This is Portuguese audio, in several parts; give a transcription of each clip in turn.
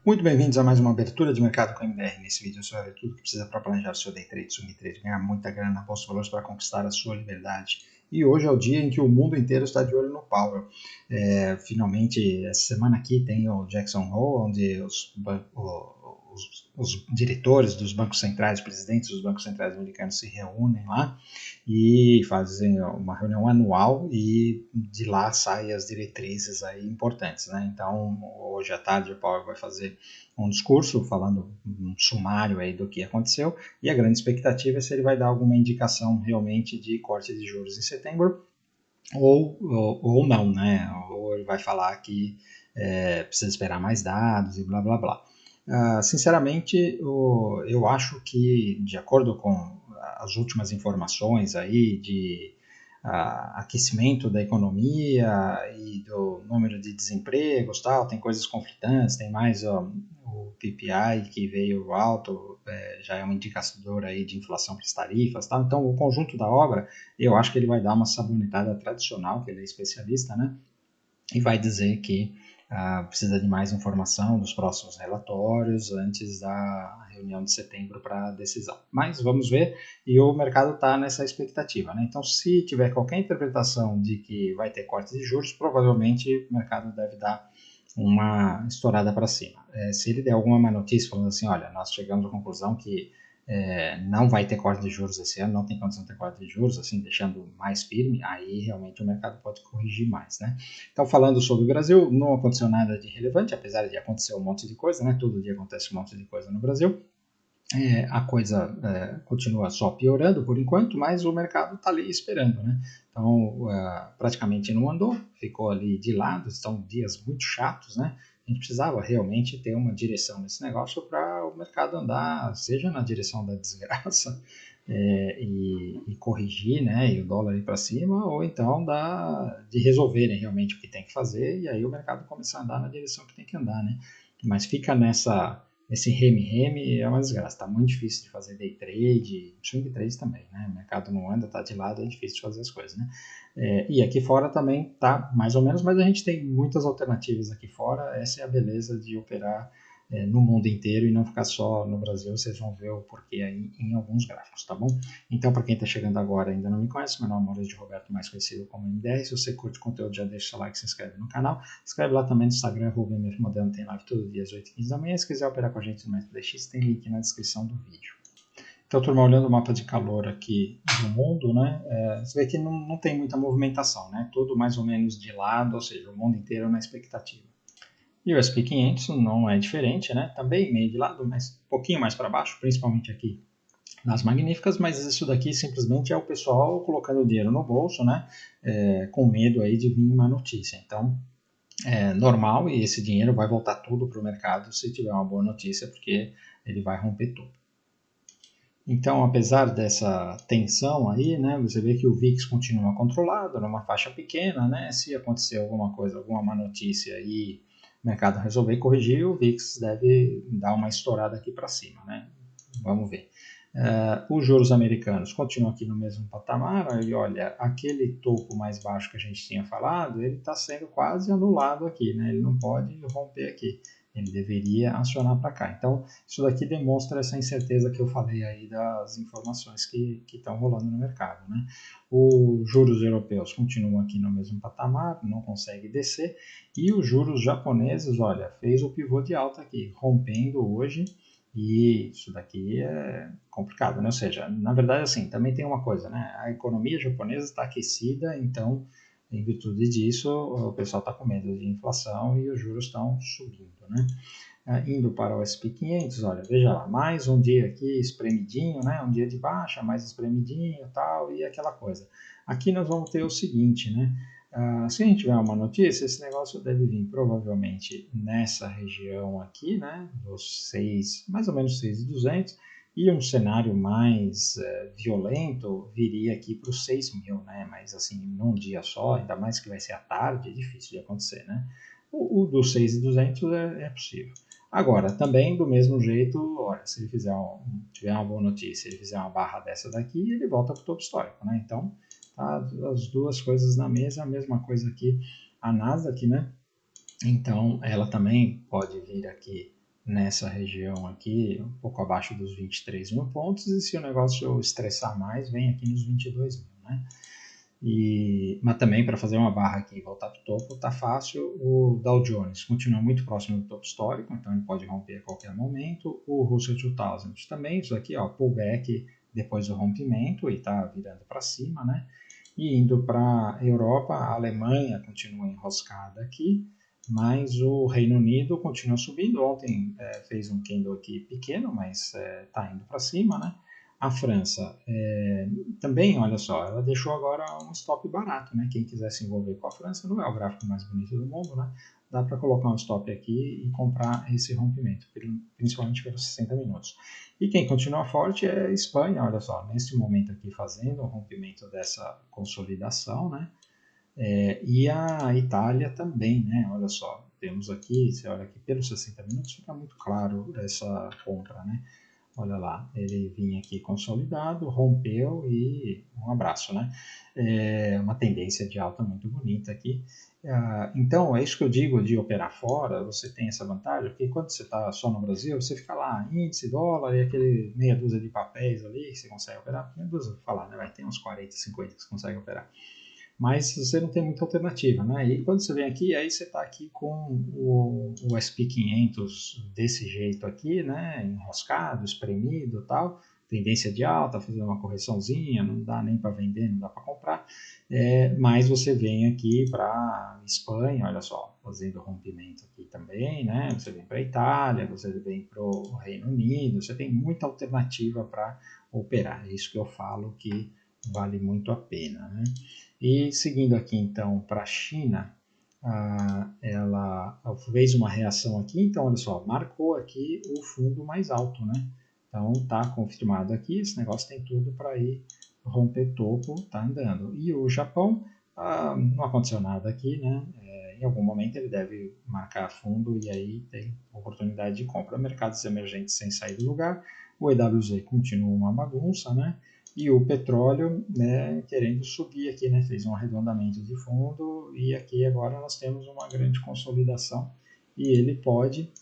Muito bem-vindos a mais uma abertura de mercado com a MDR. Nesse vídeo você vai ver tudo que precisa para planejar o seu day trade, swing trade, ganhar muita grana na bolsa de valores para conquistar a sua liberdade. E hoje é o dia em que o mundo inteiro está de olho no Powell. Finalmente, essa semana aqui tem o Jackson Hole, onde os diretores dos bancos centrais, os presidentes dos bancos centrais americanos se reúnem lá e fazem uma reunião anual e de lá saem as diretrizes aí importantes, né? Então, hoje à tarde o Powell vai fazer um discurso falando um sumário aí do que aconteceu e a grande expectativa é se ele vai dar alguma indicação realmente de corte de juros em setembro ou não, né? Ou ele vai falar que precisa esperar mais dados e blá blá blá. Sinceramente, eu acho que, de acordo com as últimas informações aí de aquecimento da economia e do número de desempregos, tal, tem coisas conflitantes, tem mais o PPI que veio alto, já é um indicador aí de inflação para as tarifas, tal. Então o conjunto da obra, eu acho que ele vai dar uma sabonetada tradicional, que ele é especialista, né? E vai dizer que precisa de mais informação dos próximos relatórios antes da reunião de setembro para a decisão. Mas vamos ver, e o mercado está nessa expectativa, né? Então, se tiver qualquer interpretação de que vai ter cortes de juros, provavelmente o mercado deve dar uma estourada para cima. Se ele der alguma má notícia falando assim, olha, nós chegamos à conclusão que não vai ter corte de juros esse ano, não tem condição de ter corte de juros, assim, deixando mais firme, aí realmente o mercado pode corrigir mais, né? Então, falando sobre o Brasil, não aconteceu nada de relevante, apesar de acontecer um monte de coisa, né? Todo dia acontece um monte de coisa no Brasil. A coisa continua só piorando por enquanto, mas o mercado está ali esperando, né? Então, praticamente não andou, ficou ali de lado, estão dias muito chatos, né? A gente precisava realmente ter uma direção nesse negócio para o mercado andar, seja na direção da desgraça e corrigir, né? E o dólar ir para cima, ou então de resolverem realmente o que tem que fazer e aí o mercado começar a andar na direção que tem que andar, né? Mas fica esse reme-reme é uma desgraça, está muito difícil de fazer day trade, swing trade também, né? O mercado não anda, está de lado, é difícil de fazer as coisas, né? E aqui fora também tá mais ou menos, mas a gente tem muitas alternativas aqui fora, essa é a beleza de operar no mundo inteiro e não ficar só no Brasil, vocês vão ver o porquê aí em alguns gráficos, tá bom? Então, para quem está chegando agora e ainda não me conhece, meu nome é Maurício de Roberto, mais conhecido como MDR. Se você curte o conteúdo, já deixa o like, se inscreve no canal. Escreve lá também no Instagram, @mfmoderno, tem live todo dia às 8h15 da manhã. Se quiser operar com a gente no MetaX, tem link na descrição do vídeo. Então, turma, olhando o mapa de calor aqui do mundo, né, você vê que não tem muita movimentação, né? Tudo mais ou menos de lado, ou seja, o mundo inteiro na expectativa. E o S&P 500 não é diferente, né? Também meio de lado, mas um pouquinho mais para baixo, principalmente aqui nas magníficas, mas isso daqui simplesmente é o pessoal colocando dinheiro no bolso, né? Com medo aí de vir uma notícia. Então, é normal e esse dinheiro vai voltar tudo para o mercado se tiver uma boa notícia, porque ele vai romper tudo. Então, apesar dessa tensão aí, né, você vê que o VIX continua controlado, numa faixa pequena, né? Se acontecer alguma coisa, alguma má notícia e o mercado resolver corrigir, o VIX deve dar uma estourada aqui para cima, né? Vamos ver. Os juros americanos continuam aqui no mesmo patamar, e olha, aquele topo mais baixo que a gente tinha falado, ele está sendo quase anulado aqui, né? Ele não pode romper aqui, ele deveria acionar para cá. Então, isso daqui demonstra essa incerteza que eu falei aí das informações que estão rolando no mercado, né? Os juros europeus continuam aqui no mesmo patamar, não consegue descer, e os juros japoneses, olha, fez o pivô de alta aqui, rompendo hoje. E isso daqui é complicado, né? Ou seja, na verdade, assim, também tem uma coisa, né? A economia japonesa está aquecida, então, em virtude disso, o pessoal está com medo de inflação e os juros estão subindo, né? Indo para o S&P 500, olha, veja lá, mais um dia aqui espremidinho, né? Um dia de baixa, mais espremidinho e tal, e aquela coisa. Aqui nós vamos ter o seguinte, né? Se a gente tiver uma notícia, esse negócio deve vir provavelmente nessa região aqui, né, dos 6, mais ou menos 6.200, e um cenário mais violento viria aqui para os 6.000, né, mas assim, num dia só, ainda mais que vai ser à tarde, é difícil de acontecer, né. O dos 6.200 é possível. Agora, também do mesmo jeito, olha, se ele tiver uma boa notícia, ele fizer uma barra dessa daqui, ele volta para o topo histórico, né, então as duas coisas na mesa, a mesma coisa aqui a Nasdaq, né? Então ela também pode vir aqui nessa região aqui, um pouco abaixo dos 23 mil pontos, e se o negócio estressar mais, vem aqui nos 22 mil, né? Mas também para fazer uma barra aqui e voltar para o topo está fácil. O Dow Jones continua muito próximo do topo histórico, então ele pode romper a qualquer momento. O Russell 2000 também, isso aqui, ó, pullback depois do rompimento e está virando para cima, né? E indo para a Europa, a Alemanha continua enroscada aqui, mas o Reino Unido continua subindo. Ontem fez um candle aqui pequeno, mas está indo para cima, né? A França também, olha só, ela deixou agora um stop barato, né? Quem quiser se envolver com a França, não é o gráfico mais bonito do mundo, né? Dá para colocar um stop aqui e comprar esse rompimento, principalmente pelos 60 minutos. E quem continua forte é a Espanha, olha só, nesse momento aqui fazendo o rompimento dessa consolidação, né? E a Itália também, né? Olha só, temos aqui, você olha aqui pelos 60 minutos, fica muito claro essa compra, né? Olha lá, ele vinha aqui consolidado, rompeu e um abraço, né? Uma tendência de alta muito bonita aqui. Então, é isso que eu digo de operar fora, você tem essa vantagem, porque quando você está só no Brasil, você fica lá, índice, dólar e aquele meia dúzia de papéis ali que você consegue operar. Meia dúzia, vou falar, né? Vai ter uns 40, 50 que você consegue operar. Mas você não tem muita alternativa, né? E quando você vem aqui, aí você está aqui com o SP500 desse jeito aqui, né? Enroscado, espremido e tal, tendência de alta, fazendo uma correçãozinha, não dá nem para vender, não dá para comprar. Mas você vem aqui para Espanha, olha só, fazendo rompimento aqui também, né? Você vem para a Itália, você vem para o Reino Unido, você tem muita alternativa para operar. É isso que eu falo que vale muito a pena, né? E seguindo aqui então para a China, ela fez uma reação aqui, então olha só, marcou aqui o fundo mais alto, né? Então está confirmado aqui, esse negócio tem tudo para ir romper topo, está andando. E o Japão, não aconteceu nada aqui, né? Em algum momento ele deve marcar fundo e aí tem oportunidade de compra. Mercados emergentes sem sair do lugar, o EWZ continua uma bagunça, né? E o petróleo, né, querendo subir aqui, né, fez um arredondamento de fundo e aqui agora nós temos uma grande consolidação e ele pode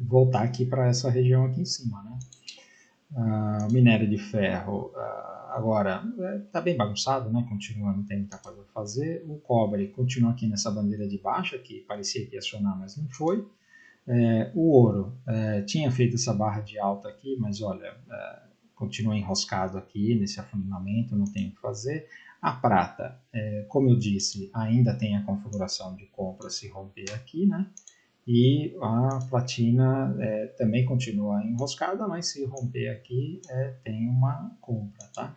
voltar aqui para essa região aqui em cima, né? O minério de ferro agora está bem bagunçado, né? Continua, não tem muita coisa para fazer. O cobre continua aqui nessa bandeira de baixa, que parecia que ia acionar, mas não foi. O ouro tinha feito essa barra de alta aqui, mas olha, continua enroscado aqui nesse afundamento, não tem o que fazer. A prata, como eu disse, ainda tem a configuração de compra se romper aqui, né? E a platina também continua enroscada, mas se romper aqui tem uma compra, tá?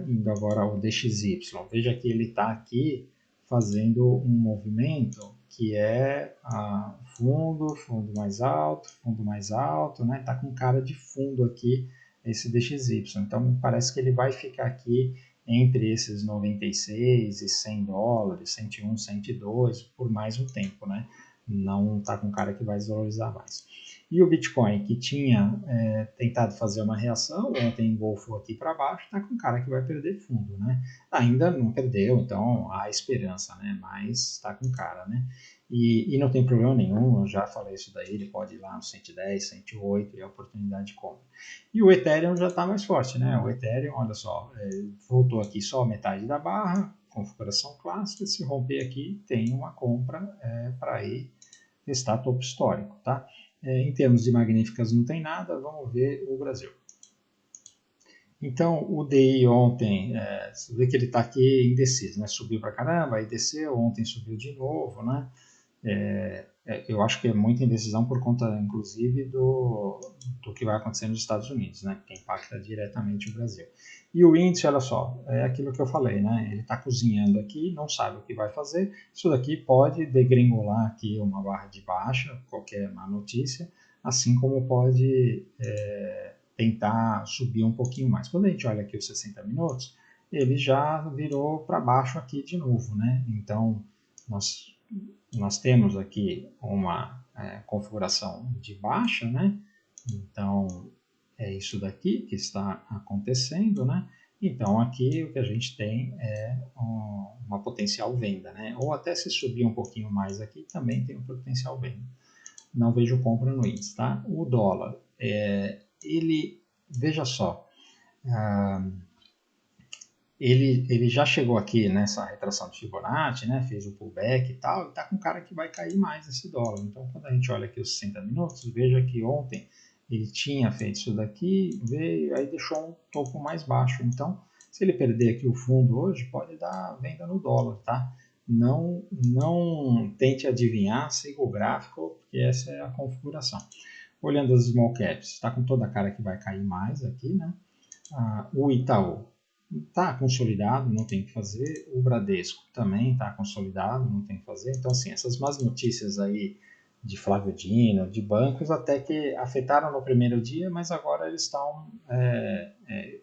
Indo agora ao DXY, veja que ele está aqui fazendo um movimento que é fundo mais alto, né? Tá com cara de fundo aqui esse DXY, então parece que ele vai ficar aqui entre esses 96 e 100 dólares, 101, 102 por mais um tempo, né? Não está com cara que vai desvalorizar mais. E o Bitcoin, que tinha tentado fazer uma reação, ontem engolfou aqui para baixo, está com cara que vai perder fundo, né? Ainda não perdeu, então há esperança, né? Mas está com cara, né? E não tem problema nenhum, eu já falei isso daí, ele pode ir lá no 110, 108 e a oportunidade de compra. E o Ethereum já está mais forte, né? O Ethereum, olha só, voltou aqui só metade da barra, configuração clássica, se romper aqui tem uma compra para ir testar topo histórico, tá? Em termos de magníficas não tem nada, vamos ver o Brasil. Então, o DI ontem, você vê que ele está aqui indeciso, né? Subiu para caramba, aí desceu, ontem subiu de novo, né? Eu acho que é muita indecisão por conta, inclusive, do que vai acontecer nos Estados Unidos, né? Que impacta diretamente o Brasil. E o índice, olha só, é aquilo que eu falei, né? Ele está cozinhando aqui, não sabe o que vai fazer. Isso daqui pode degringolar aqui uma barra de baixa, qualquer má notícia, assim como pode tentar subir um pouquinho mais. Quando a gente olha aqui os 60 minutos, ele já virou para baixo aqui de novo, né? Então, nós temos aqui uma configuração de baixa, né? Então, é isso daqui que está acontecendo, né? Então, aqui o que a gente tem é uma potencial venda, né? Ou até se subir um pouquinho mais aqui, também tem um potencial venda. não vejo compra no índice, tá? O dólar, ele, veja só, ele já chegou aqui nessa retração de Fibonacci, né? Fez o pullback e tal, e tá com cara que vai cair mais esse dólar. Então, quando a gente olha aqui os 60 minutos, veja que ontem ele tinha feito isso daqui, veio, aí deixou um topo mais baixo. Então, se ele perder aqui o fundo hoje, pode dar venda no dólar, tá? Não tente adivinhar, siga o gráfico, porque essa é a configuração. Olhando as small caps, está com toda a cara que vai cair mais aqui, né? O Itaú está consolidado, não tem o que fazer. O Bradesco também está consolidado, não tem o que fazer. Então, assim, essas más notícias aí de Flávio Dino, de bancos, até que afetaram no primeiro dia, mas agora eles estão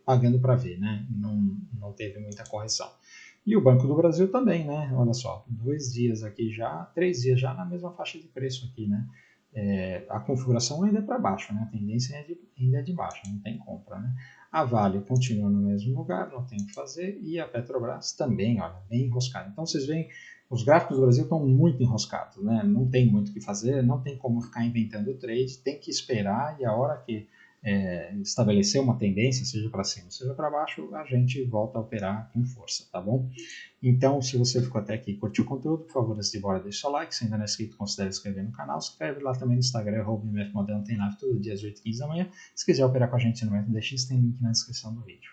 pagando para ver, né? Não teve muita correção. E o Banco do Brasil também, né? Olha só, 2 dias aqui já, 3 dias já na mesma faixa de preço aqui, né? A configuração ainda é para baixo, né? A tendência ainda é de baixo, não tem compra, né? A Vale continua no mesmo lugar, não tem o que fazer, e a Petrobras também, olha, bem enroscada. Então vocês veem, os gráficos do Brasil estão muito enroscados, né? Não tem muito o que fazer, não tem como ficar inventando trade, tem que esperar, e a hora que estabelecer uma tendência, seja para cima, seja para baixo, a gente volta a operar com força, tá bom? Então, se você ficou até aqui e curtiu o conteúdo, por favor, antes de ir embora, deixa o seu like. Se ainda não é inscrito, considere se inscrever no canal. Se inscreve lá também no Instagram, @mfmodelno, tem live todo dia às 8h15 da manhã. Se quiser operar com a gente no MFDX, tem link na descrição do vídeo.